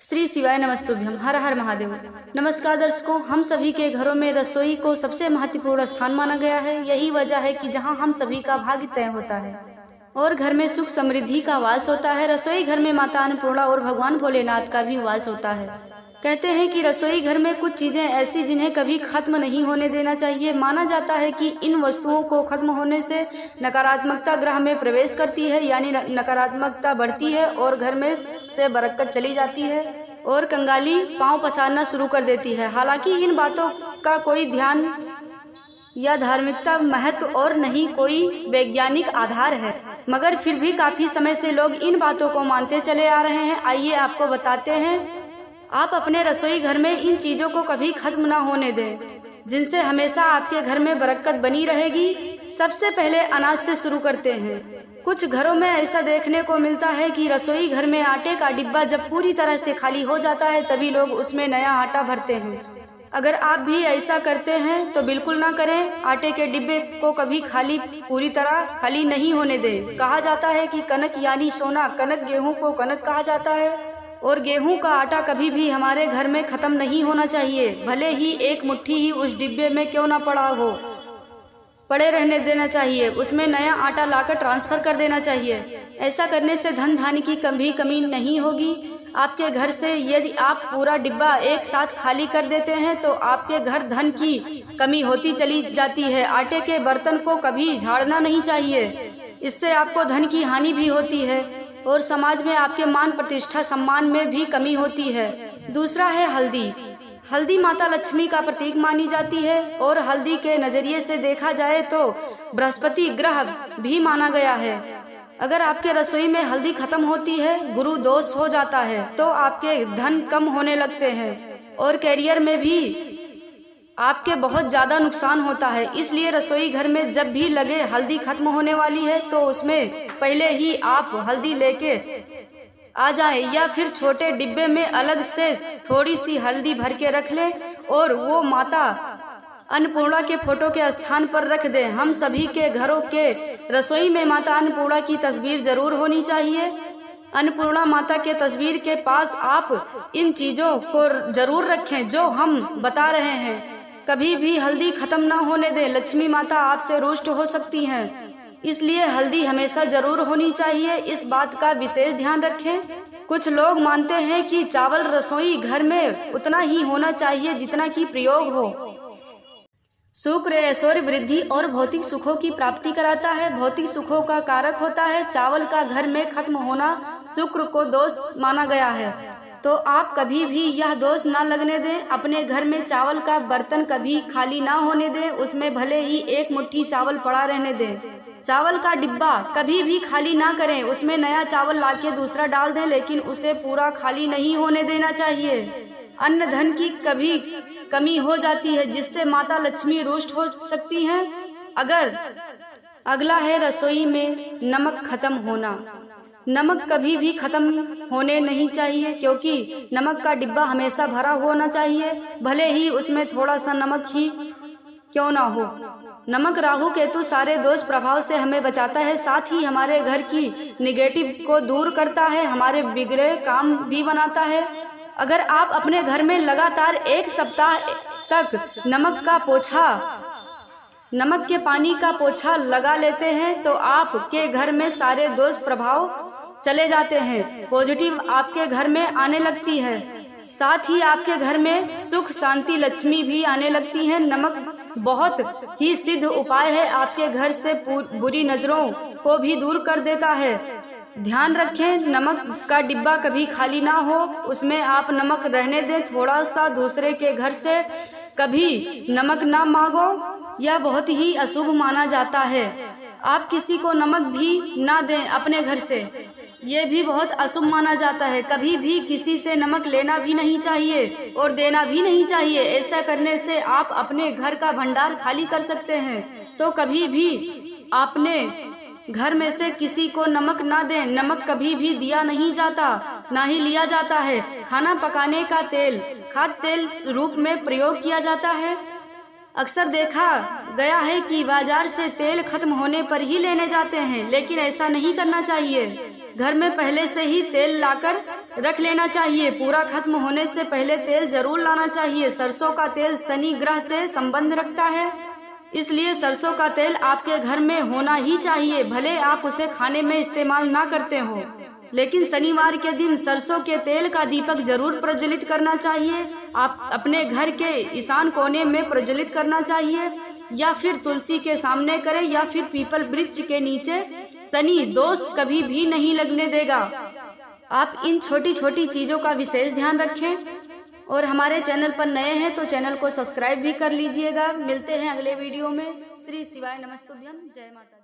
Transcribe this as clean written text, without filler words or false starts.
श्री शिवाय नमस्तुभ्यम। हर हर महादेव। नमस्कार दर्शकों, हम सभी के घरों में रसोई को सबसे महत्वपूर्ण स्थान माना गया है। यही वजह है कि जहां हम सभी का भाग्य तय होता है और घर में सुख समृद्धि का वास होता है। रसोई घर में माता अन्नपूर्णा और भगवान भोलेनाथ का भी वास होता है। कहते हैं कि रसोई घर में कुछ चीजें ऐसी जिन्हें कभी खत्म नहीं होने देना चाहिए। माना जाता है कि इन वस्तुओं को खत्म होने से नकारात्मकता ग्रह में प्रवेश करती है, यानी नकारात्मकता बढ़ती है और घर में से बरकत चली जाती है और कंगाली पांव पसारना शुरू कर देती है। हालांकि इन बातों का कोई ध्यान या धार्मिकता महत्व और नहीं कोई वैज्ञानिक आधार है, मगर फिर भी काफी समय से लोग इन बातों को मानते चले आ रहे हैं। आइए आपको बताते हैं। आप अपने रसोई घर में इन चीजों को कभी खत्म ना होने दें, जिनसे हमेशा आपके घर में बरकत बनी रहेगी। सबसे पहले अनाज से शुरू करते हैं। कुछ घरों में ऐसा देखने को मिलता है कि रसोई घर में आटे का डिब्बा जब पूरी तरह से खाली हो जाता है तभी लोग उसमें नया आटा भरते हैं। अगर आप भी ऐसा करते हैं तो बिल्कुल ना करें। आटे के डिब्बे को कभी पूरी तरह खाली नहीं होने दें। कहा जाता है कि कनक यानी सोना, कनक गेहूं को कनक कहा जाता है और गेहूं का आटा कभी भी हमारे घर में खत्म नहीं होना चाहिए। भले ही एक मुट्ठी ही उस डिब्बे में क्यों ना पड़ा हो, पड़े रहने देना चाहिए। उसमें नया आटा लाकर ट्रांसफर कर देना चाहिए। ऐसा करने से धन धान्य की कमी नहीं होगी आपके घर से। यदि आप पूरा डिब्बा एक साथ खाली कर देते हैं तो आपके घर धन की कमी होती चली जाती है। आटे के बर्तन को कभी झाड़ना नहीं चाहिए, इससे आपको धन की हानि भी होती है और समाज में आपके मान प्रतिष्ठा सम्मान में भी कमी होती है। दूसरा है हल्दी। हल्दी माता लक्ष्मी का प्रतीक मानी जाती है और हल्दी के नजरिए से देखा जाए तो बृहस्पति ग्रह भी माना गया है। अगर आपके रसोई में हल्दी खत्म होती है, गुरु दोष हो जाता है, तो आपके धन कम होने लगते हैं और कैरियर में भी आपके बहुत ज्यादा नुकसान होता है। इसलिए रसोई घर में जब भी लगे हल्दी खत्म होने वाली है तो उसमें पहले ही आप हल्दी लेके आ जाएं या फिर छोटे डिब्बे में अलग से थोड़ी सी हल्दी भर के रख लें और वो माता अन्नपूर्णा के फोटो के स्थान पर रख दें। हम सभी के घरों के रसोई में माता अन्नपूर्णा की तस्वीर जरूर होनी चाहिए। अन्नपूर्णा माता के तस्वीर के पास आप इन चीजों को जरूर रखें जो हम बता रहे हैं। कभी भी हल्दी खत्म ना होने दें। लक्ष्मी माता आपसे रुष्ट हो सकती हैं, इसलिए हल्दी हमेशा जरूर होनी चाहिए। इस बात का विशेष ध्यान रखें। कुछ लोग मानते हैं कि चावल रसोई घर में उतना ही होना चाहिए जितना कि प्रयोग हो। शुक्र ऐश्वर्य वृद्धि और भौतिक सुखों की प्राप्ति कराता है, भौतिक सुखों का कारक होता है। चावल का घर में खत्म होना शुक्र को दोष माना गया है, तो आप कभी भी यह दोष ना लगने दें। अपने घर में चावल का बर्तन कभी खाली ना होने दें, उसमें भले ही एक मुट्ठी चावल पड़ा रहने दें। चावल का डिब्बा कभी भी खाली ना करें, उसमें नया चावल लाके दूसरा डाल दें, लेकिन उसे पूरा खाली नहीं होने देना चाहिए। अन्न धन की कभी कमी हो जाती है, जिससे माता लक्ष्मी रुष्ट हो सकती हैं। अगला है रसोई में नमक खत्म होना। नमक कभी भी खत्म होने नहीं चाहिए, क्योंकि नमक का डिब्बा हमेशा भरा होना चाहिए, भले ही उसमें थोड़ा सा नमक ही क्यों ना हो। नमक राहु केतु सारे दोष प्रभाव से हमें बचाता है, साथ ही हमारे घर की निगेटिव को दूर करता है, हमारे बिगड़े काम भी बनाता है। अगर आप अपने घर में लगातार एक सप्ताह तक नमक के पानी का पोछा लगा लेते हैं तो आपके घर में सारे दोष प्रभाव चले जाते हैं, पॉजिटिव आपके घर में आने लगती है। साथ ही आपके घर में सुख शांति लक्ष्मी भी आने लगती है। नमक बहुत ही सिद्ध उपाय है, आपके घर से बुरी नजरों को भी दूर कर देता है। ध्यान रखें, नमक का डिब्बा कभी खाली ना हो, उसमें आप नमक रहने दें। थोड़ा सा दूसरे के घर से कभी नमक ना मांगो, यह बहुत ही अशुभ माना जाता है। आप किसी को नमक भी ना दें अपने घर से, ये भी बहुत अशुभ माना जाता है। कभी भी किसी से नमक लेना भी नहीं चाहिए और देना भी नहीं चाहिए। ऐसा करने से आप अपने घर का भंडार खाली कर सकते हैं। तो कभी भी आपने घर में से किसी को नमक ना दें। नमक कभी भी दिया नहीं जाता, ना ही लिया जाता है। खाना पकाने का तेल खाद्य तेल रूप में प्रयोग किया जाता है। अक्सर देखा गया है कि बाजार से तेल खत्म होने पर ही लेने जाते हैं, लेकिन ऐसा नहीं करना चाहिए। घर में पहले से ही तेल लाकर रख लेना चाहिए। पूरा खत्म होने से पहले तेल जरूर लाना चाहिए। सरसों का तेल शनि ग्रह से संबंध रखता है, इसलिए सरसों का तेल आपके घर में होना ही चाहिए। भले आप उसे खाने में इस्तेमाल ना करते हो, लेकिन शनिवार के दिन सरसों के तेल का दीपक जरूर प्रज्वलित करना चाहिए। आप अपने घर के ईशान कोने में प्रज्वलित करना चाहिए, या फिर तुलसी के सामने करें, या फिर पीपल वृक्ष के नीचे। शनि दोष कभी भी नहीं लगने देगा। आप इन छोटी छोटी चीजों का विशेष ध्यान रखें। और हमारे चैनल पर नए हैं तो चैनल को सब्सक्राइब भी कर लीजिएगा। मिलते हैं अगले वीडियो में। श्री शिवाय नमस्तुभ्यम। जय माता दी।